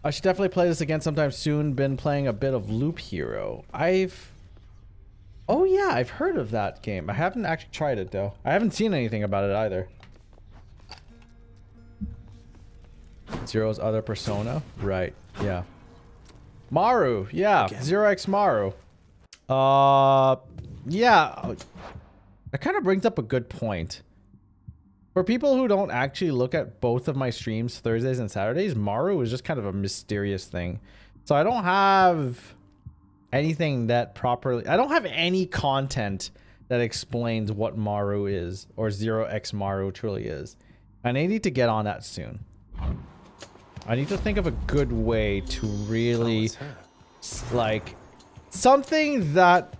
I should definitely play this again sometime soon. Been playing a bit of Loop Hero. Oh yeah, I've heard of that game. I haven't actually tried it though. I haven't seen anything about it either. Zero's other persona? Right, yeah. Maru, yeah. ZeroXMaru. Yeah. That kind of brings up a good point. For people who don't actually look at both of my streams, Thursdays and Saturdays, Maru is just kind of a mysterious thing. So I don't have anything that properly... I don't have any content that explains what Maru is, or ZeroXMaru truly is. And I need to get on that soon. I need to think of a good way to really... like... something that...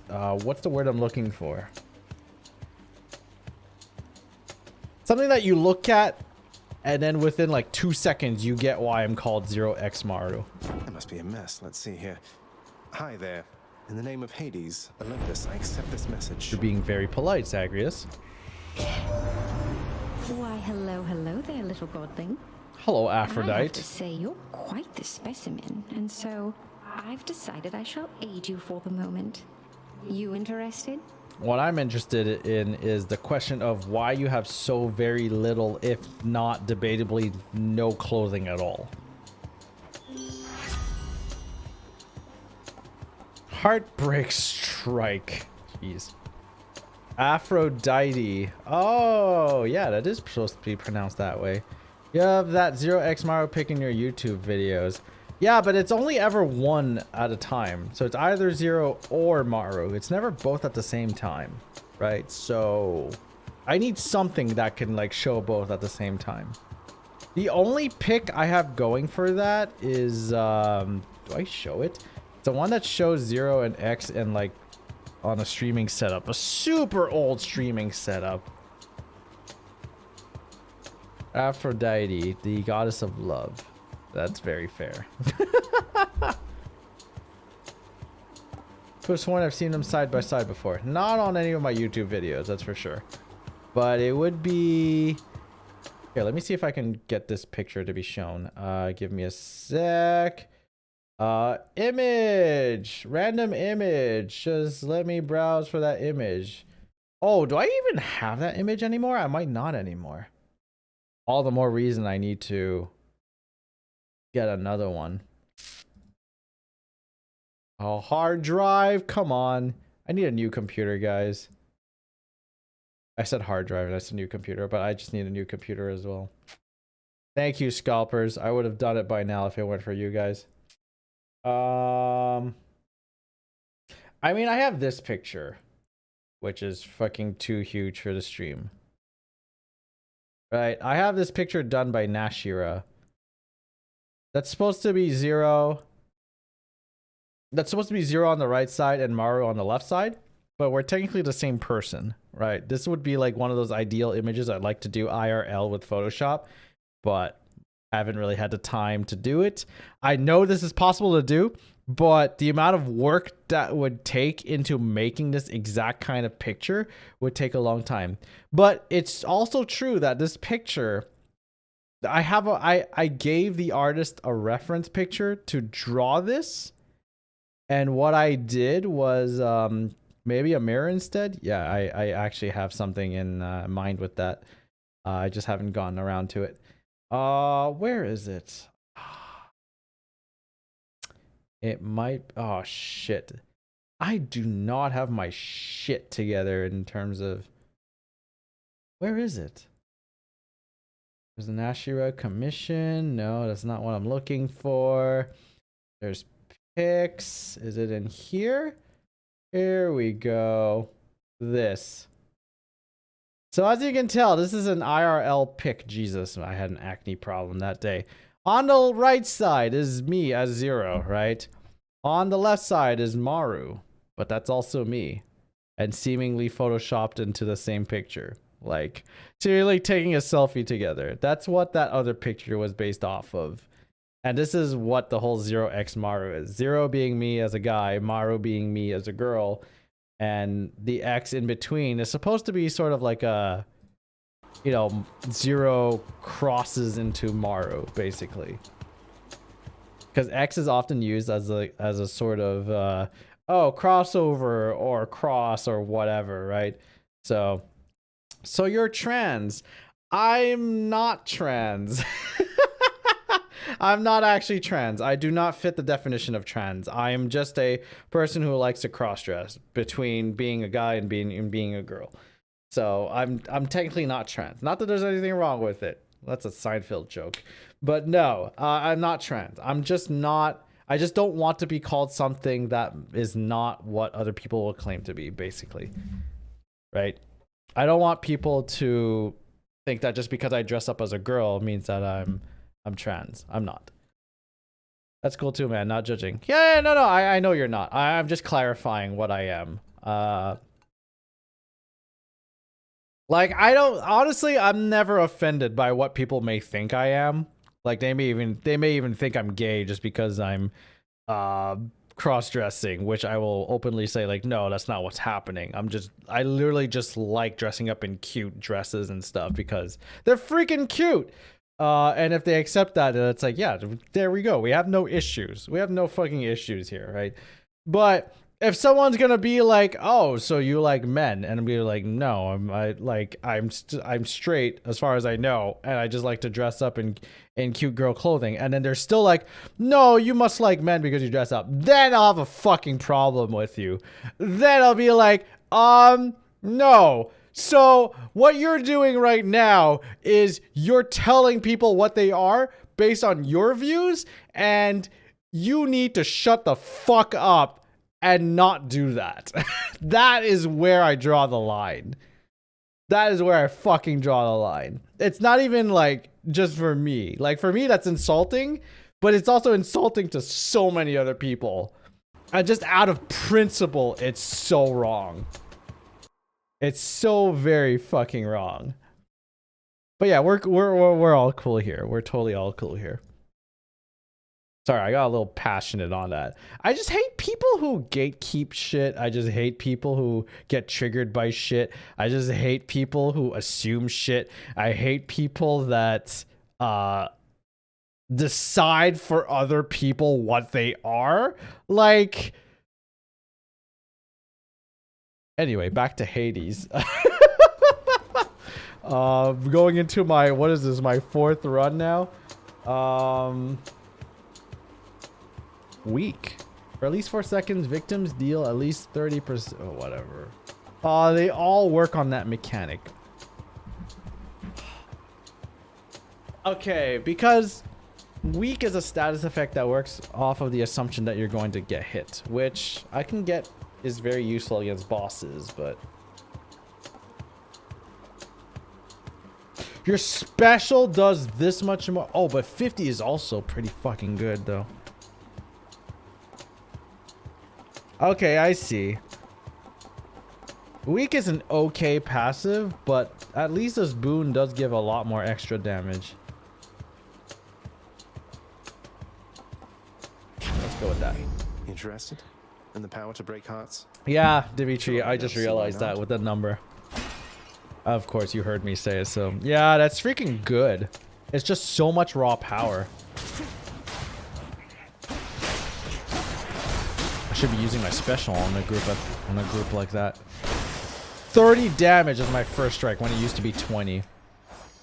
what's the word I'm looking for? Something that you look at, and then within like 2 seconds, you get why I'm called ZeroXMaru. That must be a mess. Let's see here. Hi there. In the name of Hades, Olympus, I accept this message. You're being very polite, Zagreus. Why, hello there, little godling. Hello, I have Aphrodite. to say, you're quite the specimen, and so I've decided I shall aid you for the moment. You interested? What I'm interested in is the question of why you have so very little, if not debatably no clothing at all. Heartbreak Strike. Jeez. Aphrodite. Oh, yeah, that is supposed to be pronounced that way. You have that ZeroXMaru pick in your YouTube videos. Yeah, but it's only ever one at a time. So it's either Zero or Maru. It's never both at the same time, right? So I need something that can like show both at the same time. The only pick I have going for that is, do I show it? It's the one that shows Zero and X and like on a streaming setup, a super old streaming setup. Aphrodite, the goddess of love. That's very fair. Could have sworn I've seen them side by side before. Not on any of my YouTube videos, that's for sure. But it would be... Here, let me see if I can get this picture to be shown. Give me a sec. Image. Random image. Just let me browse for that image. Oh, do I even have that image anymore? I might not anymore. All the more reason I need to get another one. Oh, hard drive. Come on. I need a new computer, guys. I said hard drive and I said new computer, but I just need a new computer as well. Thank you, scalpers. I would have done it by now if it weren't for you guys. I mean, I have this picture, which is fucking too huge for the stream. Right? I have this picture done by Nashira. That's supposed to be Zero. That's supposed to be Zero on the right side and Maru on the left side. But we're technically the same person, right? This would be like one of those ideal images I'd like to do IRL with Photoshop. But I haven't really had the time to do it. I know this is possible to do. But the amount of work that would take into making this exact kind of picture would take a long time. But it's also true that this picture... I gave the artist a reference picture to draw this, and what I did was maybe a mirror instead. Yeah, I actually have something in mind with that. I just haven't gotten around to it. Where is it? It might... Oh shit, I do not have my shit together in terms of... Where is it? There's an Ashira commission. No, that's not what I'm looking for. There's pics. Is it in here? Here we go. This. So as you can tell, this is an IRL pic. Jesus, I had an acne problem that day. On the right side is me as Zero, right? On the left side is Maru, but that's also me. And seemingly photoshopped into the same picture. Like, so you're like taking a selfie together. That's what that other picture was based off of. And this is what the whole ZeroXMaru is. Zero being me as a guy, Maru being me as a girl. And the X in between is supposed to be sort of like a, you know, Zero crosses into Maru, basically. because X is often used as a sort of oh, crossover or cross or whatever, right? So you're trans. I'm not trans. I'm not actually trans. I do not fit the definition of trans. I am just a person who likes to cross-dress between being a guy and being a girl. So I'm technically not trans. Not that there's anything wrong with it. That's a Seinfeld joke. But no, I'm not trans. I'm just not. I just don't want to be called something that is not what other people will claim to be, basically. Right? I don't want people to think that just because I dress up as a girl means that I'm trans. I'm not. That's cool too, man. Not judging. Yeah, no. I know you're not. I'm just clarifying what I am. Like, I don't, honestly, I'm never offended by what people may think I am. Like, they may even think I'm gay just because I'm cross-dressing, which I will openly say, like, no, that's not what's happening. I literally just like dressing up in cute dresses and stuff because they're freaking cute. And if they accept that, it's like, yeah, there we go. We have no issues. We have no fucking issues here, right? But if someone's gonna be like, oh, so you like men, and be like, no, I'm straight as far as I know, and I just like to dress up in cute girl clothing, and then they're still like, no, you must like men because you dress up, then I'll have a fucking problem with you. Then I'll be like, no. So what you're doing right now is you're telling people what they are based on your views, and you need to shut the fuck up and not do that. That is where I draw the line. That is where I fucking draw the line. It's not even like just for me. Like, for me, that's insulting, but it's also insulting to so many other people. And just out of principle, it's so wrong. It's so very fucking wrong. But yeah, we're all cool here. We're totally all cool here. Sorry, I got a little passionate on that. I just hate people who gatekeep shit. I just hate people who get triggered by shit. I just hate people who assume shit. I hate people that decide for other people what they are. Like, anyway, back to Hades. Going into my, what is this, my 4th run now? Weak. For at least 4 seconds, victims deal at least 30%. Oh, whatever. They all work on that mechanic. Okay, because weak is a status effect that works off of the assumption that you're going to get hit, which I can get is very useful against bosses, but your special does this much more. Oh, but 50 is also pretty fucking good, though. Okay, I see. Weak is an okay passive, but at least this boon does give a lot more extra damage. Let's go with that. Interested in the power to break hearts? Yeah, Dimitri, I just realized that with the number. Of course, you heard me say it, so yeah, that's freaking good. It's just so much raw power. I should be using my special on a group like that. 30 damage is my first strike when it used to be 20.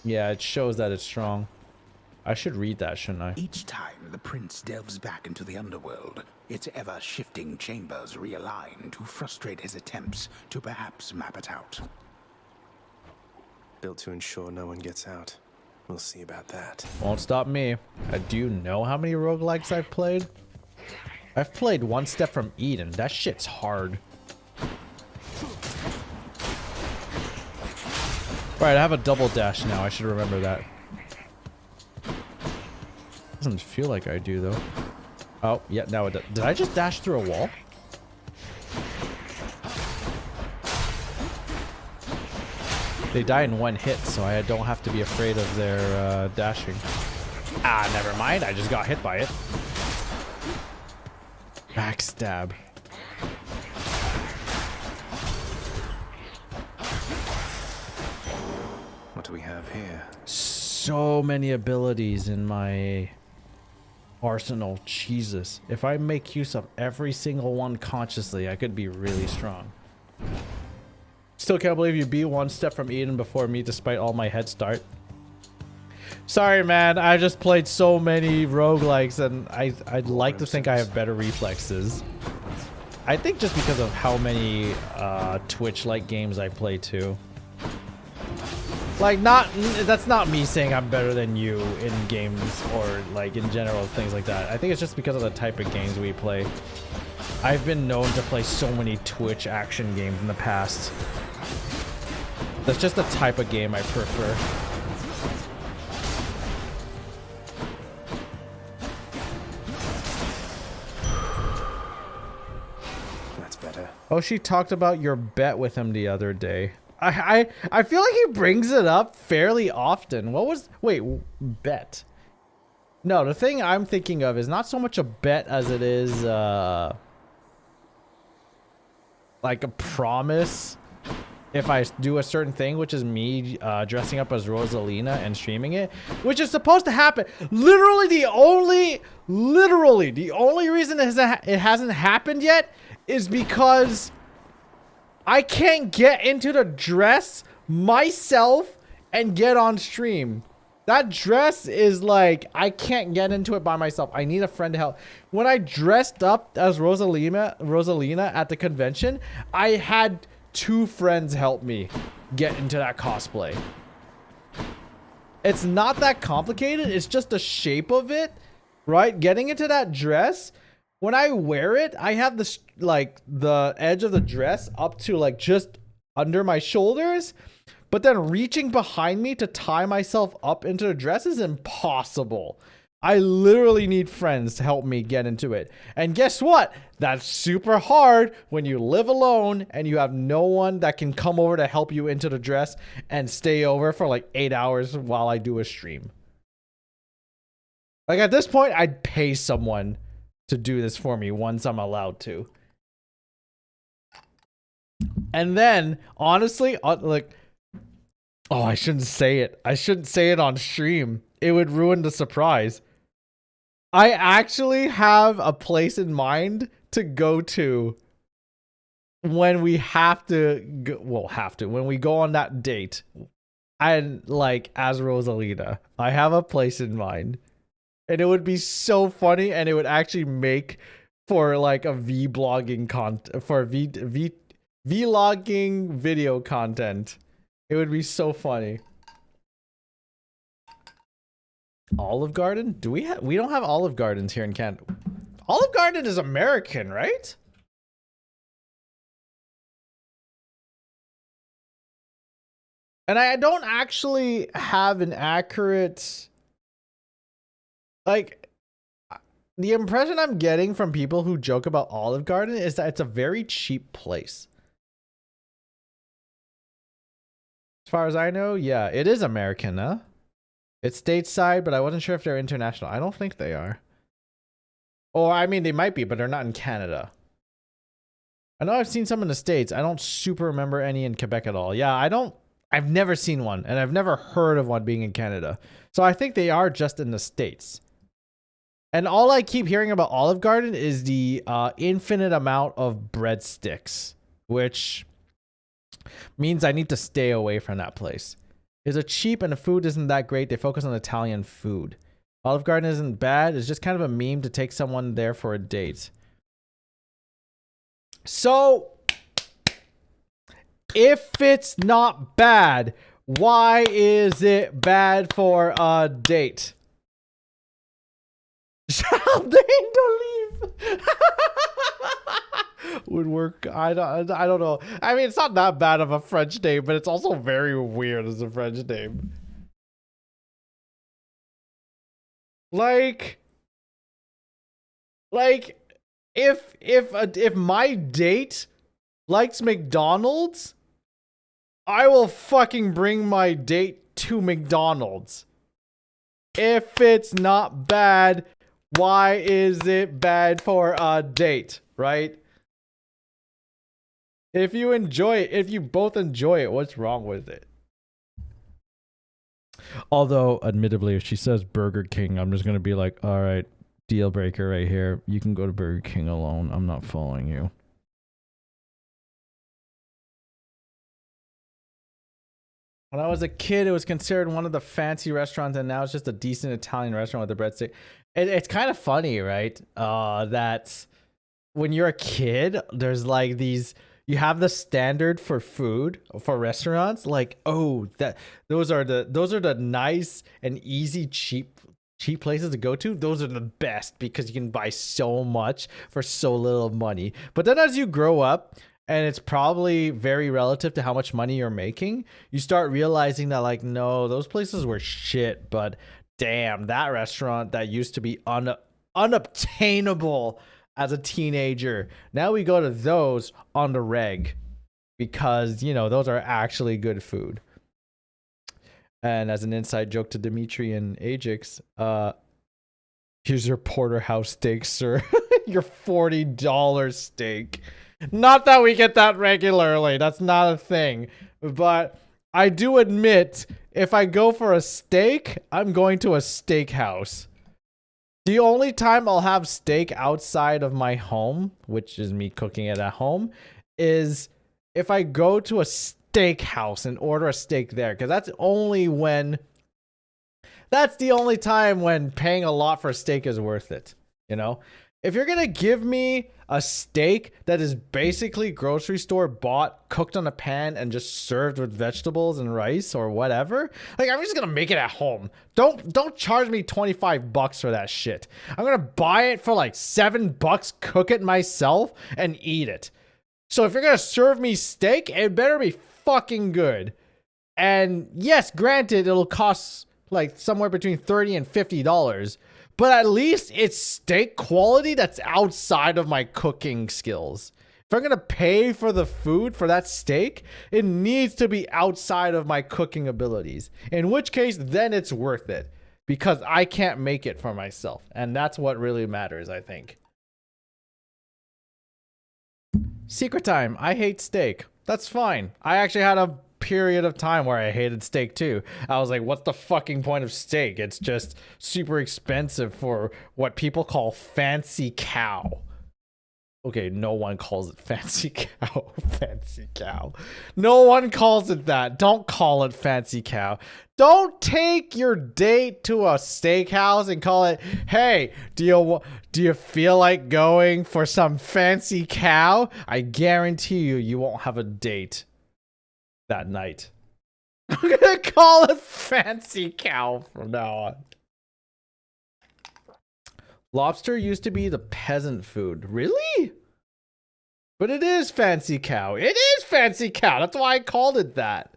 Yeah, it shows that it's strong. I should read that, shouldn't I? Each time the prince delves back into the underworld, its ever-shifting chambers realign to frustrate his attempts to perhaps map it out. Built to ensure no one gets out. We'll see about that. Won't stop me. Do you know how many roguelikes I've played? I've played One Step from Eden. That shit's hard. Alright, I have a double dash now. I should remember that. Doesn't feel like I do, though. Oh, yeah, now it does. Did I just dash through a wall? They die in one hit, so I don't have to be afraid of their dashing. Ah, never mind. I just got hit by it. Backstab. What do we have here? So many abilities in my... arsenal. Jesus. If I make use of every single one consciously, I could be really strong. Still can't believe you beat one step from Eden before me despite all my head start. Sorry, man. I just played so many roguelikes and I'd like to think I have better reflexes. I think just because of how many Twitch-like games I play too. Like, that's not me saying I'm better than you in games or like in general, things like that. I think it's just because of the type of games we play. I've been known to play so many Twitch action games in the past. That's just the type of game I prefer. That's better. Oh, she talked about your bet with him the other day. I feel like he brings it up fairly often. What was... Wait, bet. No, the thing I'm thinking of is not so much a bet as it is, like a promise. If I do a certain thing, which is me dressing up as Rosalina and streaming it, which is supposed to happen. Literally the only reason it hasn't happened yet is because I can't get into the dress myself and get on stream. That dress is like, I can't get into it by myself. I need a friend to help. When I dressed up as Rosalina at the convention, I had 2 friends help me get into that cosplay. It's not that complicated. It's just the shape of it, right? Getting into that dress. When I wear it, I have this, like, the edge of the dress up to like just under my shoulders, but then reaching behind me to tie myself up into the dress is impossible. I literally need friends to help me get into it. And guess what? That's super hard when you live alone and you have no one that can come over to help you into the dress and stay over for like 8 hours while I do a stream. Like, at this point, I'd pay someone to do this for me once I'm allowed to. And then, honestly, like, oh, I shouldn't say it. I shouldn't say it on stream. It would ruin the surprise. I actually have a place in mind to go to when we have to go, well, when we go on that date. And like, as Rosalina, I have a place in mind. And it would be so funny, and it would actually make for like a vlogging vlogging video content. It would be so funny. Olive Garden? Do we have? We don't have Olive Gardens here in Canada. Olive Garden is American, right? And I don't actually have an accurate, like, the impression I'm getting from people who joke about Olive Garden is that it's a very cheap place. As far as I know, yeah, it is American, huh? It's stateside, but I wasn't sure if they're international. I don't think they are. Or, I mean, they might be, but they're not in Canada. I know I've seen some in the States. I don't super remember any in Quebec at all. Yeah, I've never seen one, and I've never heard of one being in Canada. So I think they are just in the States. And all I keep hearing about Olive Garden is the infinite amount of breadsticks, which means I need to stay away from that place. Is it cheap and the food isn't that great? They focus on Italian food. Olive Garden isn't bad. It's just kind of a meme to take someone there for a date. So, if it's not bad, why is it bad for a date? Shall they to leave? Would work. I don't know. I mean, it's not that bad of a French name, but it's also very weird as a French name. Like if my date likes McDonald's, I will fucking bring my date to McDonald's. If it's not bad, why is it bad for a date, right? If you enjoy it, if you both enjoy it, what's wrong with it? Although, admittedly, if she says Burger King, I'm just going to be like, all right, deal breaker right here. You can go to Burger King alone. I'm not following you. When I was a kid, it was considered one of the fancy restaurants, and now it's just a decent Italian restaurant with a breadstick. It's kind of funny, right? That when you're a kid, there's like these. You have the standard for food for restaurants, like those are the nice and easy cheap places to go to. Those are the best because you can buy so much for so little money. But then as you grow up, and it's probably very relative to how much money you're making, you start realizing that like, no, those places were shit, but damn, that restaurant that used to be unobtainable as a teenager, now we go to those on the reg because, you know, those are actually good food. And as an inside joke to Dimitri and Ajax, here's your porterhouse steak, sir. Your $40 steak. Not that we get that regularly. That's not a thing. But I do admit, if I go for a steak, I'm going to a steakhouse. The only time I'll have steak outside of my home, which is me cooking it at home, is if I go to a steakhouse and order a steak there. Because that's the only time when paying a lot for a steak is worth it. You know? If you're going to give me a steak that is basically grocery store bought, cooked on a pan, and just served with vegetables and rice or whatever, like, I'm just going to make it at home. Don't charge me $25 for that shit. I'm going to buy it for like $7, cook it myself, and eat it. So if you're going to serve me steak, it better be fucking good. And yes, granted, it'll cost like somewhere between $30 and $50. But at least it's steak quality that's outside of my cooking skills. If I'm going to pay for the food for that steak, it needs to be outside of my cooking abilities. In which case, then it's worth it. Because I can't make it for myself. And that's what really matters, I think. Secret time. I hate steak. That's fine. I actually had a period of time where I hated steak too. I was like, what's the fucking point of steak? It's just super expensive for what people call fancy cow. Okay, no one calls it fancy cow. Fancy cow. No one calls it that. Don't call it fancy cow. Don't take your date to a steakhouse and call it, hey, do you feel like going for some fancy cow? I guarantee you won't have a date that night. I'm gonna call it fancy cow from now on. Lobster used to be the peasant food. Really? But it is fancy cow. It is fancy cow. That's why I called it that.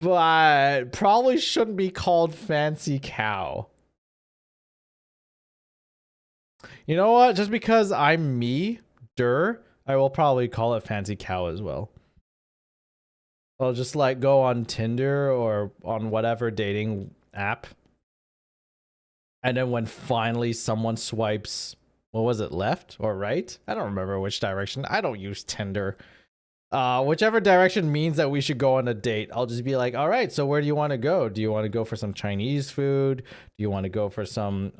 But probably shouldn't be called fancy cow. You know what? Just because I'm me, I will probably call it fancy cow as well. I'll just like go on Tinder or on whatever dating app. And then when finally someone swipes, what was it, left or right? I don't remember which direction. I don't use Tinder. Whichever direction means that we should go on a date, I'll just be like, all right, so where do you want to go? Do you want to go for some Chinese food? Do you want to go for some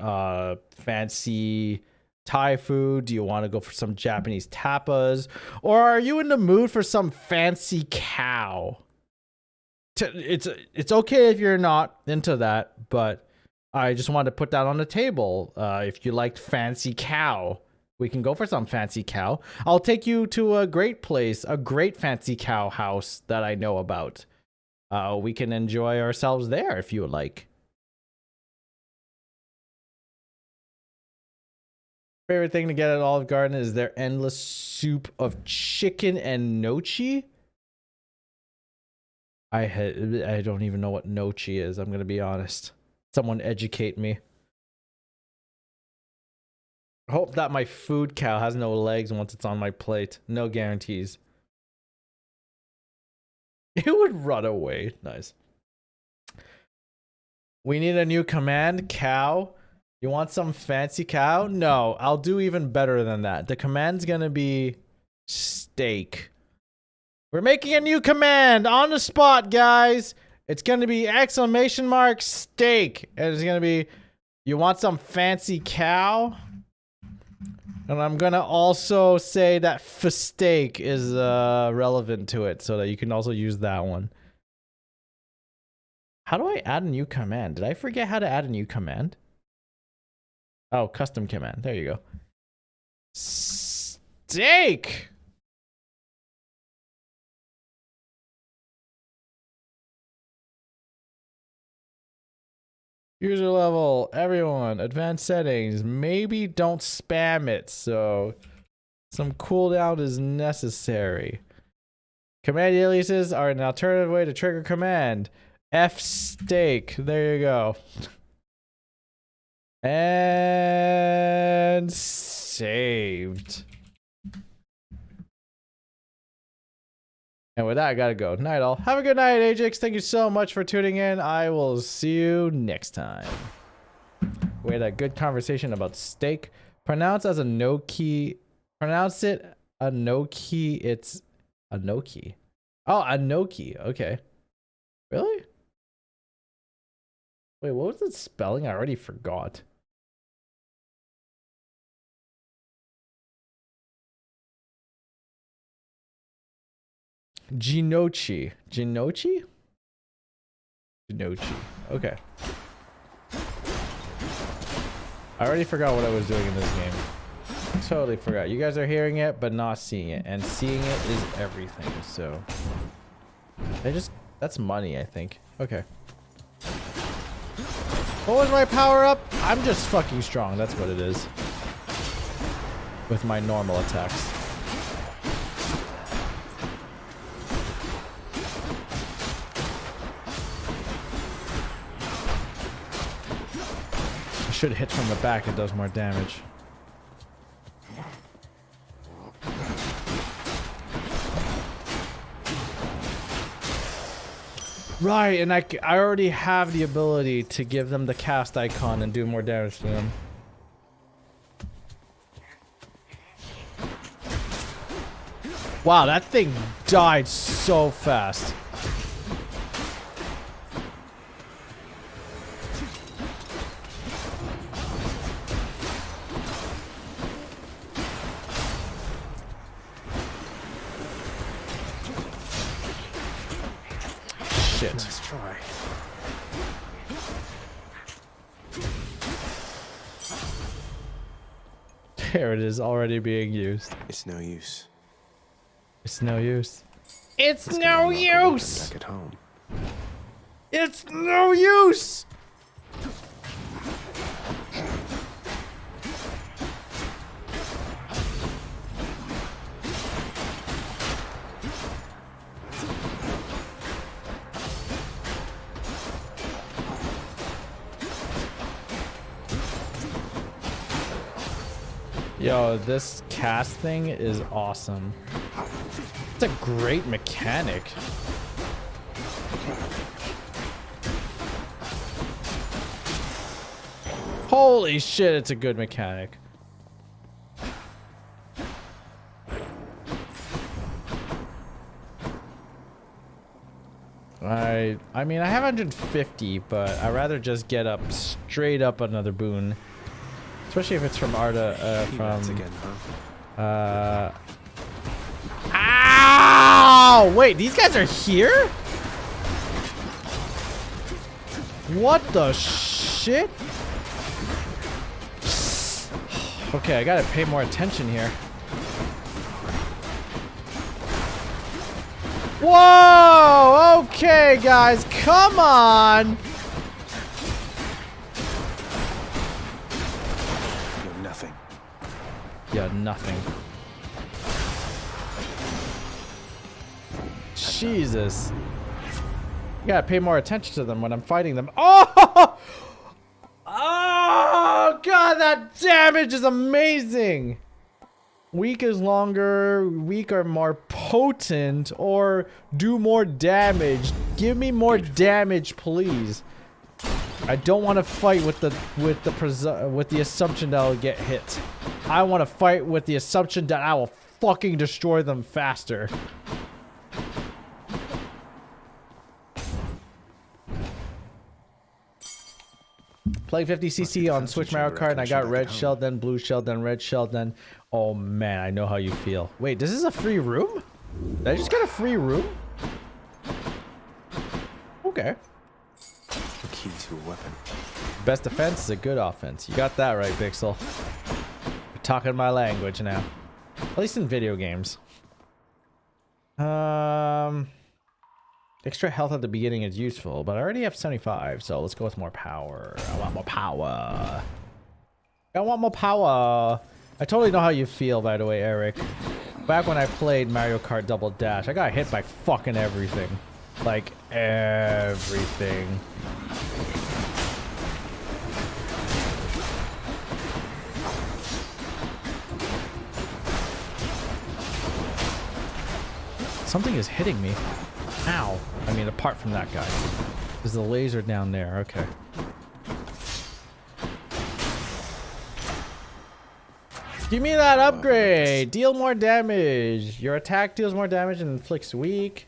fancy Thai food? Do you want to go for some Japanese tapas? Or are you in the mood for some fancy cow? It's okay if you're not into that, but I just wanted to put that on the table. If you liked fancy cow, we can go for some fancy cow. I'll take you to a great place, a great fancy cow house that I know about. We can enjoy ourselves there if you would like. Favorite thing to get at Olive Garden is their endless soup of chicken and nochi. I don't even know what nochi is. I'm gonna be honest. Someone educate me. I hope that my food cow has no legs once it's on my plate. No guarantees. It would run away. Nice. We need a new command, cow. You want some fancy cow? No, I'll do even better than that. The command's gonna be steak. We're making a new command on the spot, guys. It's gonna be !steak. And it's gonna be, You want some fancy cow? And I'm gonna also say that steak is relevant to it, so that you can also use that one. How do I add a new command? Did I forget how to add a new command? Oh, custom command. There you go. Steak! User level, everyone, advanced settings. Maybe don't spam it, so some cooldown is necessary. Command aliases are an alternative way to trigger command. F steak. There you go. And saved. And with that, I gotta go. Night all. Have a good night, Ajax. Thank you so much for tuning in. I will see you next time. We had a good conversation about steak. Pronounce as a no key. Pronounce it a no key. It's a no key. Oh, a no key. Okay. Really? Wait, what was the spelling? I already forgot. Ginochi. Ginochi? Ginochi. Okay. I already forgot what I was doing in this game. Totally forgot. You guys are hearing it, but not seeing it. And seeing it is everything, so... That's money, I think. Okay. What was my power up? I'm just fucking strong. That's what it is. With my normal attacks. I should hit from the back. It does more damage. Right, and I already have the ability to give them the cast icon and do more damage to them. Wow, that thing died so fast. Shit. Let's try. There it is, already being used. It's no use. It's no use. It's Let's no get unlocked use! back at home. It's no use! Yo, this cast thing is awesome. It's a great mechanic. Holy shit, it's a good mechanic. I mean, I have 150, but I'd rather just get up straight up another boon. Especially if it's from Arda, Again, huh? Ow! Wait, these guys are here? What the shit? Okay, I gotta pay more attention here. Whoa! Okay, guys, come on! You're nothing. Yeah, nothing. Jesus. You gotta pay more attention to them when I'm fighting them. Oh! Oh, God, that damage is amazing! Weak is longer, weak are more potent, or do more damage. Give me more damage, please. I don't want to fight with the assumption that I'll get hit. I want to fight with the assumption that I will fucking destroy them faster. Playing 50cc on Switch Mario Kart, and I got red shell, then blue shell, then red shell, then... Oh man, I know how you feel. Wait, this is a free room? Did I just get a free room? Okay. The key to a weapon. Best defense is a good offense. You got that right, Pixel. You're talking my language now. At least in video games. Extra health at the beginning is useful, but I already have 75, so let's go with more power. I want more power. I want more power. I totally know how you feel, by the way, Eric. Back when I played Mario Kart Double Dash, I got hit by fucking everything. Like, everything. Something is hitting me. Ow. I mean, apart from that guy. There's the laser down there. Okay. Give me that upgrade. Deal more damage. Your attack deals more damage and inflicts weak.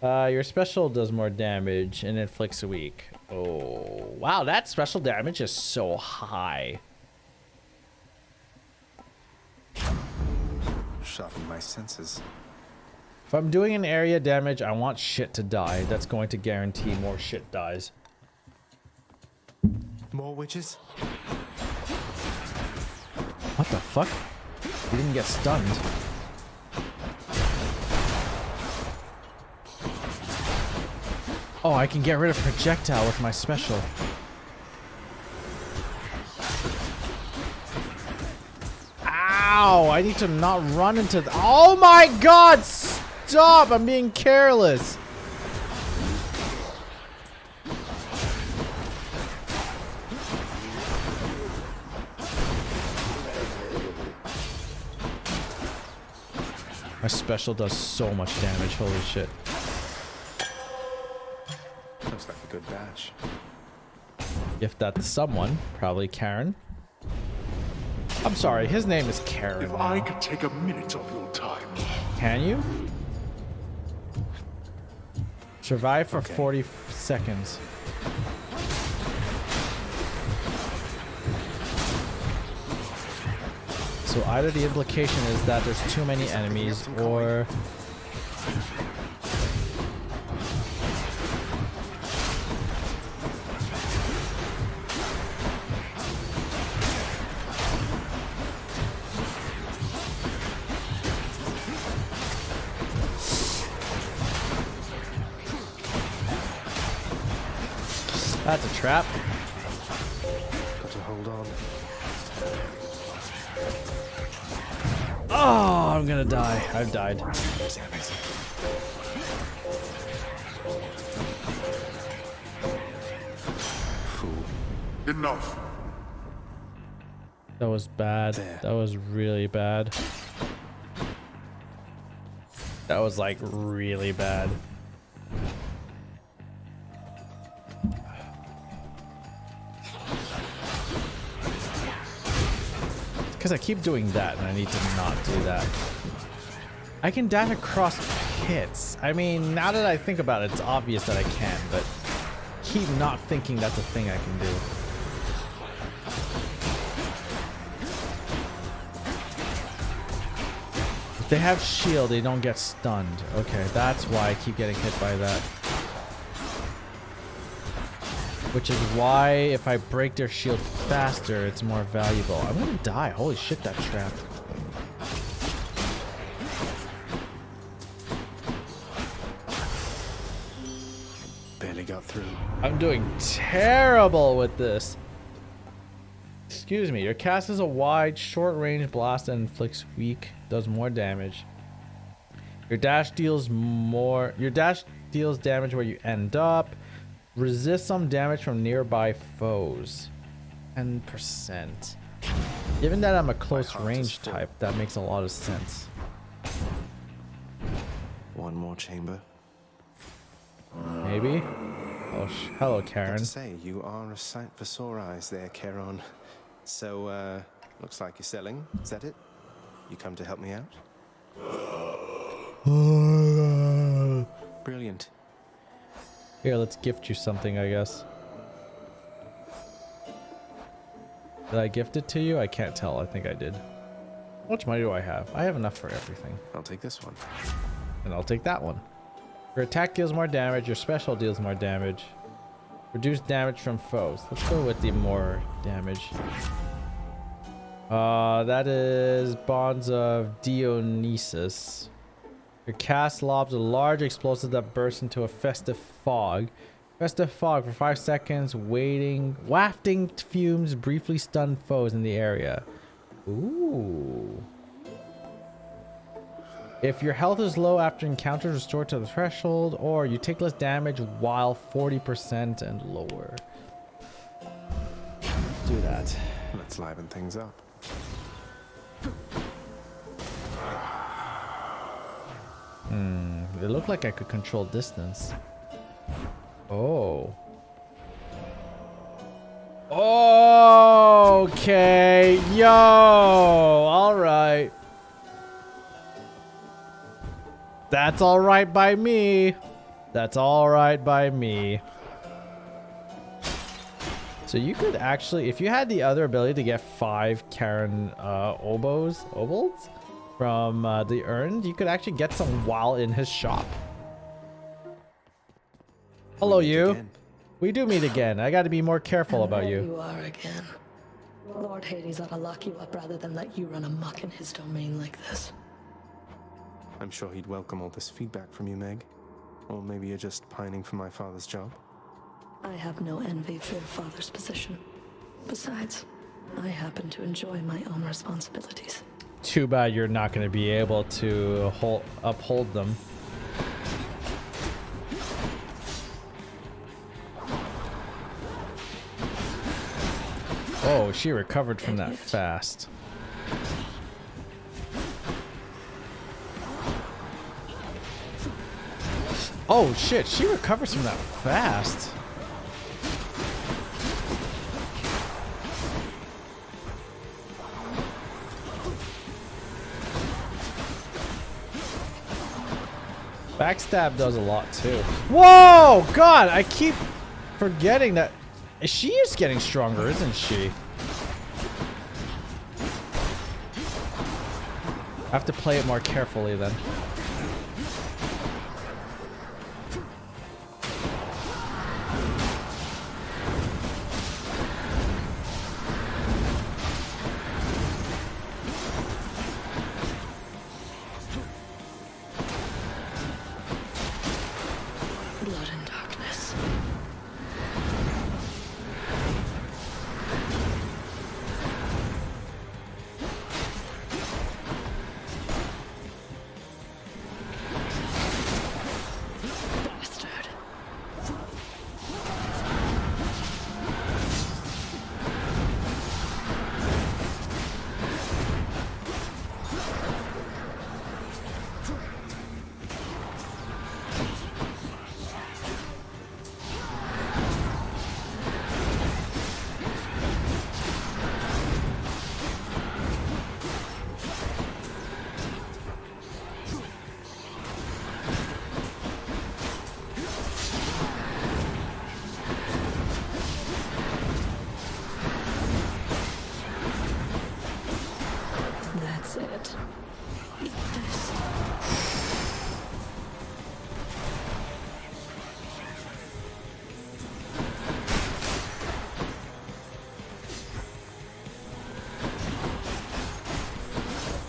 Your special does more damage and inflicts weak. Oh, wow. That special damage is so high. Sharpen my senses. If I'm doing an area damage, I want shit to die. That's going to guarantee more shit dies. More witches? What the fuck? He didn't get stunned. Oh, I can get rid of projectile with my special. Ow! I need to not run into the— Oh my god! Stop! I'm being careless. My special does so much damage. Holy shit. Looks like a good batch. Gift that to someone. Probably Karen. I'm sorry, his name is Karen. If I could take a minute of your time. Can you? Survive for Okay. 40 seconds. So either the implication is that there's too many enemies, or... That's a trap. Got to hold on. Oh, I'm gonna die. I've died. Damn it. Fool. Enough. That was bad. There. That was really bad. That was like really bad. Because I keep doing that and I need to not do that. I can dash across pits. I mean, now that I think about it, it's obvious that I can, but keep not thinking that's a thing I can do. If they have shield, they don't get stunned. Okay, that's why I keep getting hit by that. Which is why if I break their shield faster, it's more valuable. I'm gonna die. Holy shit, that trap. Barely got through. I'm doing terrible with this. Excuse me. Your cast is a wide, short-range blast that inflicts weak, does more damage. Your dash deals more. Your dash deals damage where you end up. Resist some damage from nearby foes. 10%. Given that I'm a close range type, that makes a lot of sense. One more chamber. Maybe? Oh, hello, Got Karen. to say, you are a sight for sore eyes there, Charon. So, looks like you're selling. Is that it? You come to help me out? Brilliant. Here, let's gift you something, I guess. Did I gift it to you? I can't tell. I think I did. How much money do I have? I have enough for everything. I'll take this one. And I'll take that one. Your attack deals more damage. Your special deals more damage. Reduce damage from foes. Let's go with the more damage. That is Bonds of Dionysus. Your cast lobs a large explosive that bursts into a festive fog. Festive fog for 5 seconds, wafting fumes briefly stun foes in the area. Ooh. If your health is low after encounters, restore to the threshold, or you take less damage while 40% and lower. Do that. Let's liven things up. It looked like I could control distance. Oh. Okay. Yo. All right. That's all right by me. That's all right by me. So you could actually, if you had the other ability to get 5 Karen obols from the urn, you could actually get some while in his shop. Hello, you. Again. We do meet again. I got to be more careful about There you. you are again. Lord Hades ought to lock you up rather than let you run amok in his domain like this. I'm sure he'd welcome all this feedback from you, Meg. Or maybe you're just pining for my father's job. I have no envy for your father's position. Besides, I happen to enjoy my own responsibilities. Too bad you're not going to be able to uphold them. Oh, she recovered from that fast. Oh shit, she recovers from that fast. Backstab does a lot too. Whoa! God, I keep forgetting that. She is getting stronger, isn't she? I have to play it more carefully then. Blood and darkness. Bastard. That's it. Eat this.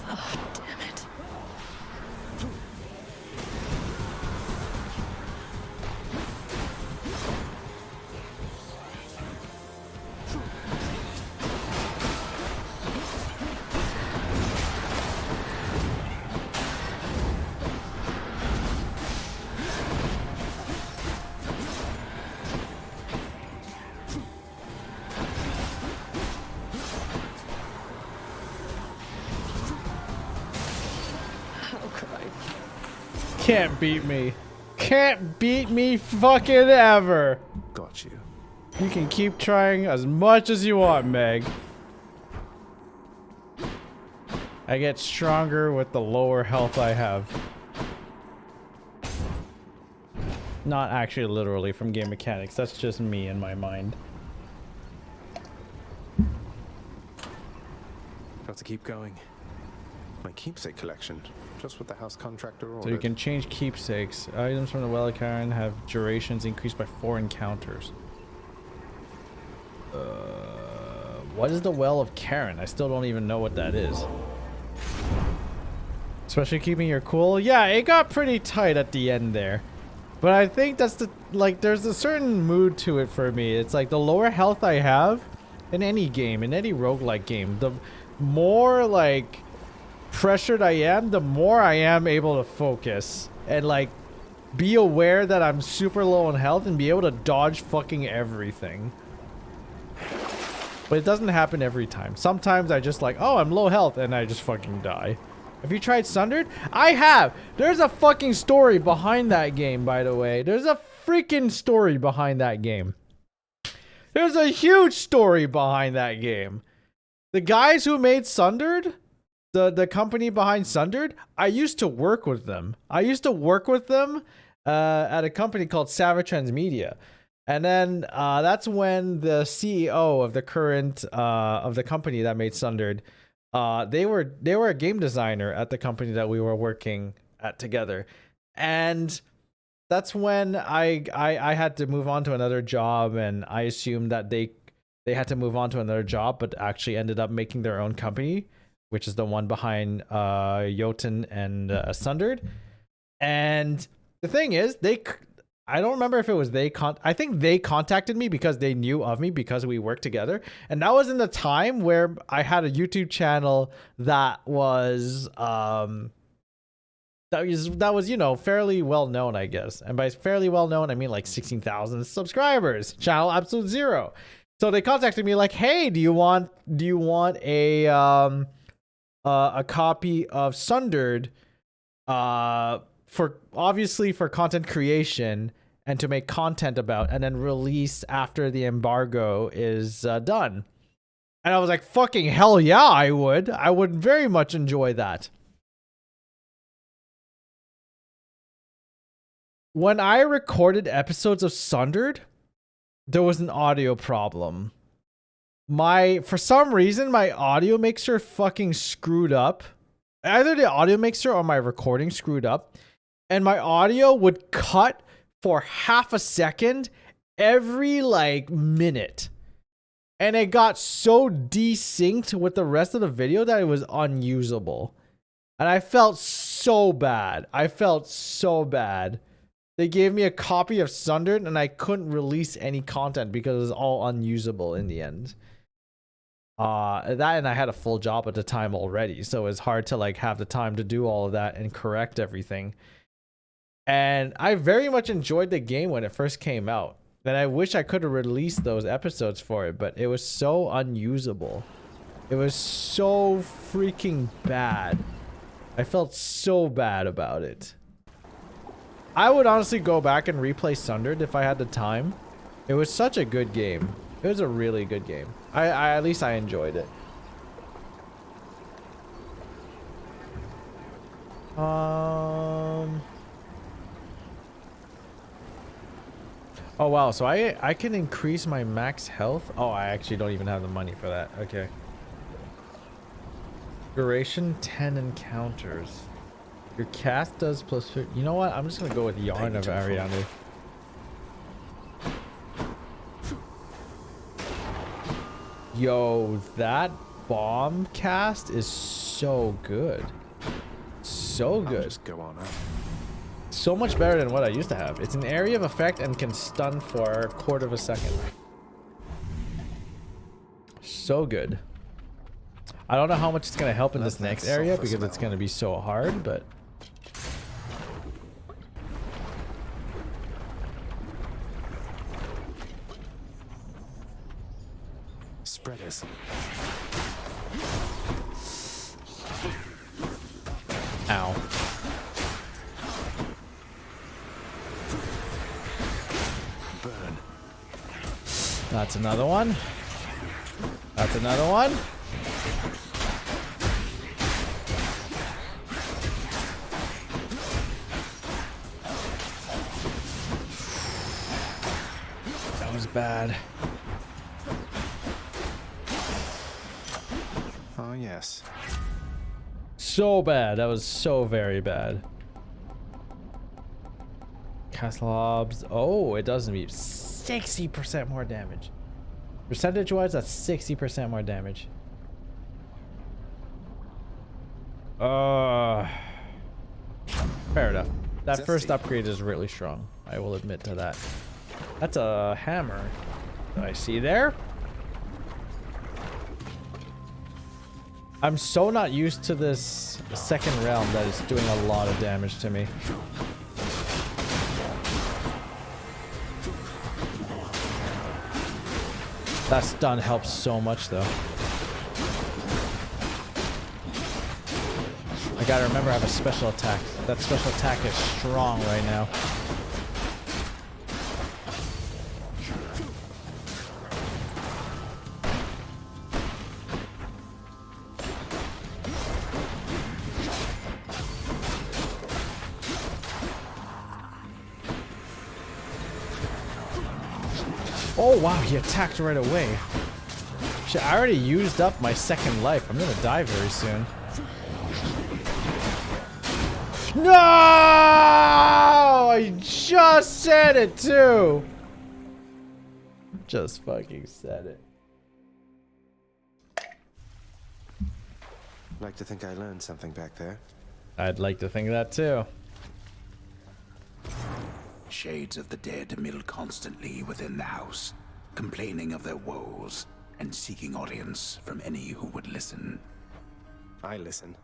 Oh, damn it. How could I? Can't beat me. Can't beat me fucking ever. Got you. You can keep trying as much as you want, Meg. I get stronger with the lower health I have. Not actually literally from game mechanics. That's just me in my mind. Got to keep going. My keepsake collection. Just what the house contractor ordered. So you can change keepsakes. Items from the Well of Karen have durations increased by 4 encounters. What is the Well of Karen? I still don't even know what that is. Especially keeping your cool. Yeah, it got pretty tight at the end there. But I think that's the, like, there's a certain mood to it for me. It's like the lower health I have in any game, in any roguelike game, the more, like, pressured I am, the more I am able to focus. And, like, be aware that I'm super low on health and be able to dodge fucking everything. But it doesn't happen every time. Sometimes I just like, oh, I'm low health, and I just fucking die. Have you tried Sundered? I have! There's a fucking story behind that game, by the way. There's a freaking story behind that game. There's a huge story behind that game. The guys who made Sundered, the company behind Sundered, I used to work with them. I used to work with them at a company called Savage Transmedia. And then that's when the CEO of the current of the company that made Sundered, they were a game designer at the company that we were working at together, and that's when I had to move on to another job, and I assumed that they had to move on to another job, but actually ended up making their own company, which is the one behind Jotun and Sundered. And the thing is, I don't remember if it was I think they contacted me because they knew of me because we worked together. And that was in the time where I had a YouTube channel that was you know, fairly well known, I guess. And by fairly well known, I mean like 16,000 subscribers. Channel Absolute Zero. So they contacted me like, "Hey, do you want a copy of Sundered for obviously for content creation and to make content about, and then release after the embargo is done?" And I was like, fucking hell yeah, I would very much enjoy that. When I recorded episodes of Sundered, there was an audio problem. For some reason, my audio mixer fucking screwed up. Either the audio mixer or my recording screwed up. And my audio would cut for half a second every like minute. And it got so desynced with the rest of the video that it was unusable. And I felt so bad. They gave me a copy of Sundered and I couldn't release any content because it was all unusable in the end. That, and I had a full job at the time already, so it was hard to like have the time to do all of that and correct everything. And I very much enjoyed the game when it first came out. And I wish I could have released those episodes for it, but it was so unusable. It was so freaking bad. I felt so bad about it. I would honestly go back and replay Sundered if I had the time. It was such a good game. It was a really good game. I at least I enjoyed it. Oh wow, so I can increase my max health. Oh, I actually don't even have the money for that. Okay. Duration 10 encounters. Your cast does plus 50. You know what? I'm just gonna go with Yarn of Ariana. Yo, that bomb cast is so good. So good. Just go on up. So much better than what I used to have. It's an area of effect and can stun for a quarter of a second. So good. I don't know how much it's going to help in this next area because it's going to be so hard, but... Spreaders. Ow. Burn. That's another one. That's another one. That was bad. Oh, yes. So bad. That was so very bad. Castle Hobbs. Oh, it doesn't be 60% more damage. Percentage wise, that's 60% more damage. Fair enough. That Zesty. first upgrade is really strong. I will admit to that. That's a hammer that I see there. I'm so not used to this second realm that it's doing a lot of damage to me. That stun helps so much though. I gotta remember I have a special attack. That special attack is strong right now. Oh wow, he attacked right away. Shit, I already used up my second life. I'm gonna die very soon. No! I just said it too! Just fucking said it. Like to think I learned something back there. I'd like to think that too. Shades of the dead mill constantly within the house, complaining of their woes and seeking audience from any who would listen. I listen.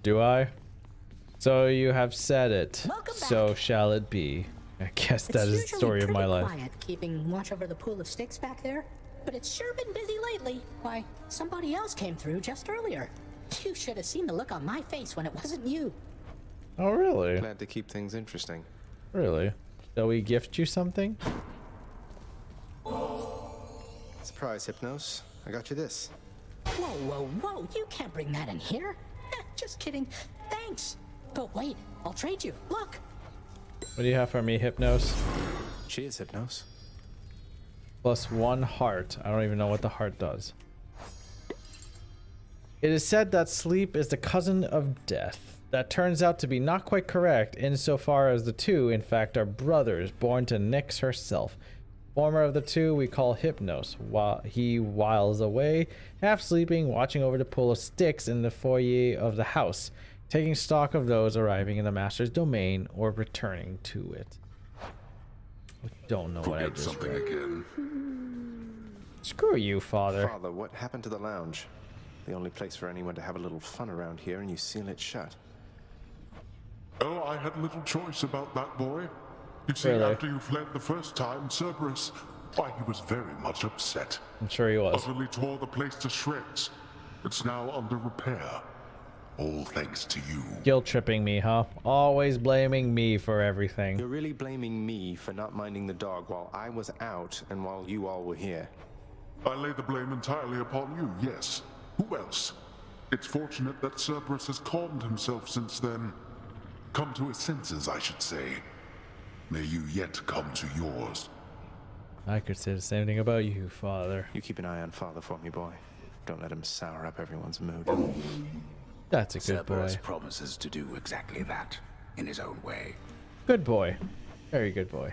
Do I? So you have said it. Welcome So back. shall it be. I guess that is the It's story of usually my pretty life. quiet, keeping watch over the pool of sticks back there, but it's sure been busy lately. Why, somebody else came through just earlier. You should have seen the look on my face when it wasn't you. Oh really? Glad to keep things interesting. Really? Shall we gift you something? Surprise, Hypnos. I got you this. Whoa, whoa, whoa, you can't bring that in here. Just kidding. Thanks. But wait, I'll trade you. Look. What do you have for me, Hypnos? Cheers, Hypnos. Plus 1 heart. I don't even know what the heart does. It is said that sleep is the cousin of death. That turns out to be not quite correct, insofar as the two, in fact, are brothers born to Nyx herself. Former of the two we call Hypnos, while he whiles away, half sleeping, watching over the pool of sticks in the foyer of the house, taking stock of those arriving in the master's domain or returning to it. I don't know what I Forget just something read. again. Screw you, father. Father, what happened to the lounge? The only place for anyone to have a little fun around here, and you seal it shut. Oh, I had little choice about that boy. You see, Really? after you fled the first time, Cerberus, why, he was very much upset. I'm sure he was. Utterly tore the place to shreds. It's now under repair. All thanks to you. Guilt tripping me, huh? Always blaming me for everything. You're really blaming me for not minding the dog while I was out and while you all were here. I lay the blame entirely upon you, yes. Who else? It's fortunate that Cerberus has calmed himself since then. Come to his senses, I should say. May you yet come to yours. I could say the same thing about you, father. You keep an eye on Father for me, boy. Don't let him sour up everyone's mood. That's a good Cerberus boy. promises to do exactly that in his own way. Good boy. Very good boy.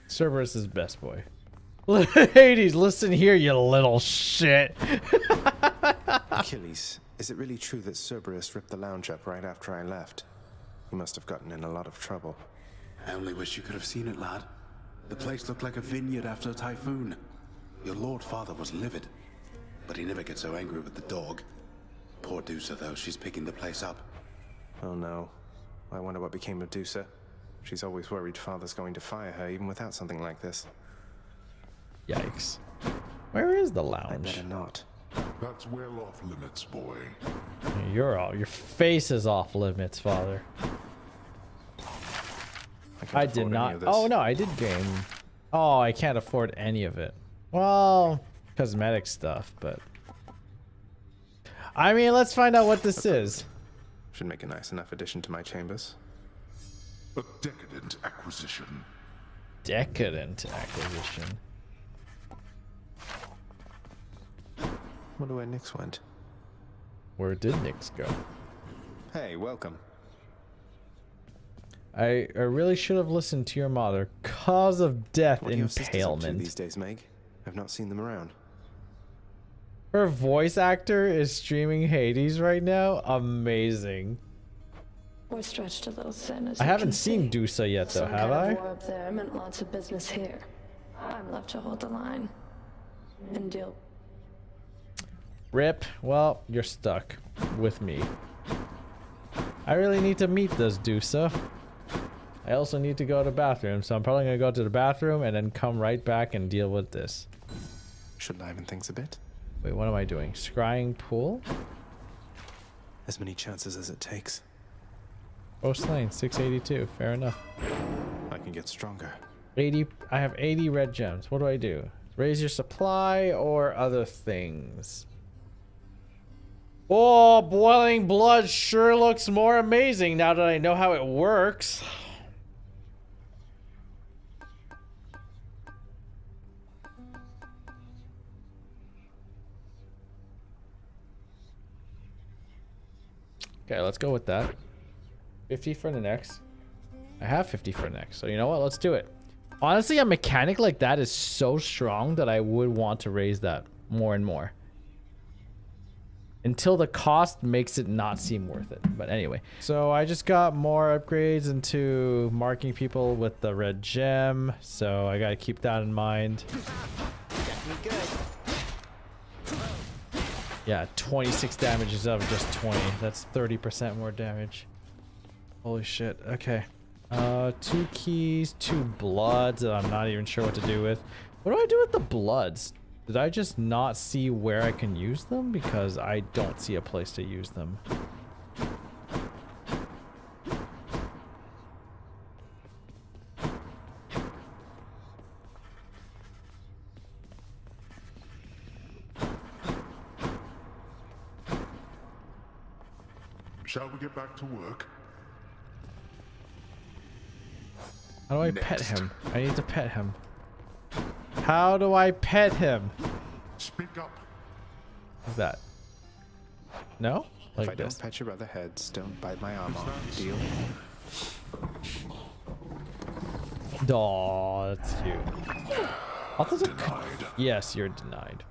Cerberus is best boy. Hades, listen here, you little shit. Achilles, is it really true that Cerberus ripped the lounge up right after I left? He must have gotten in a lot of trouble. I only wish you could have seen it, lad. The place looked like a vineyard after a typhoon. Your Lord Father was livid, but he never gets so angry with the dog. Poor Dusa, though, she's picking the place up. Oh no. I wonder what became of Dusa. She's always worried Father's going to fire her even without something like this. Yikes. Where is the I lounge? better not. That's well off limits, boy. You're all, your face is off limits, father. Can't I did afford any not. of this. Oh no, I did gain. Oh, I can't afford any of it. Well, cosmetic stuff, but I mean, let's find out what this is. Should make a nice enough addition to my chambers. A decadent acquisition. Decadent acquisition. Wonder where Nix went. Where did Nix go? Hey, welcome. I really should have listened to your mother. Cause of death, What are your sisters up to impalement. these days, Meg? I've not seen them around. Her voice actor is streaming Hades right now. Amazing. We're stretched a little thin, as I you haven't can seen see. Dusa yet, though, Some have kind I? of war up there meant lots of business here. I'm left to hold the line and deal. Rip. Well, you're stuck with me. I really need to meet this Dusa. I also need to go to the bathroom, so I'm probably gonna go to the bathroom and then come right back and deal with this. Should liven things a bit. Wait, what am I doing? Scrying pool? As many chances as it takes. Oh, slain. 682. Fair enough. I can get stronger. 80. I have 80 red gems. What do I do? Raise your supply or other things? Oh, boiling blood sure looks more amazing now that I know how it works. Okay, let's go with that. 50 for the next. I have 50 for next, so you know what? Let's do it. Honestly, a mechanic like that is so strong that I would want to raise that more and more. Until the cost makes it not seem worth it. But anyway. So I just got more upgrades into marking people with the red gem. So I gotta keep that in mind. Yeah, 26 damage is of just 20. That's 30% more damage. Holy shit. Okay. 2 keys, 2 bloods that I'm not even sure what to do with. What do I do with the bloods? Did I just not see where I can use them? Because I don't see a place to use them. Shall we get back to work? How do I pet him? I need to pet him. How do I pet him? Speak up. Like that. No? Like If I this. don't pet your other heads, don't bite my arm off. Deal? Aw, that's cute. Also, Denied. yes, you're denied.